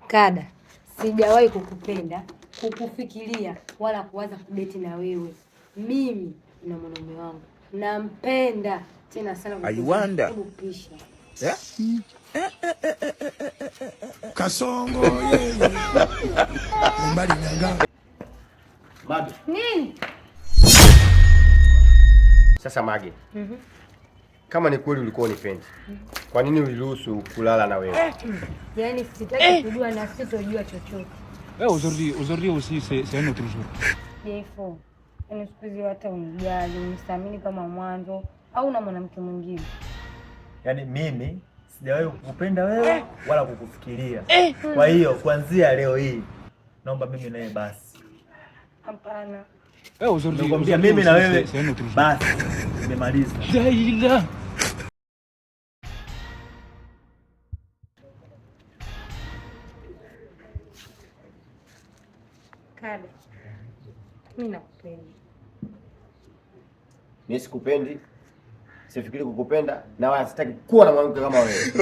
Kada, sijawahi kukupenda, kukufikiria wala kuwaza kudeti na wewe. Mimi na mwanaume wangu nampenda tena sana. Hebu pisha. Yeah? Kasongo yeye. Mbali nanga. Mage. Nini? Sasa Mage. Kama ni kweli ulikuwa unipendi, kwa nini uliruhusu kulala na wewe? Yaani sitaki kujua na sitojua chochote. Aujourd'hui aussi c'est un autre jour. Jefo, yaani siku hizi hata unijali, unisamini kama mwanzo au na mwanamke mwingine. Yaani mimi sijawahi kukupenda wewe wala kukufikiria. Kwa hiyo kuanzia leo hii naomba mimi naye basi. Hapana. Aujourd'hui mimi na wewe basi nimemaliza. Laila. Kada, mimi nakupenda. Mimi sikupendi, sifikiri kukupenda na wala sitaki kuwa na mwanamke kama wewe.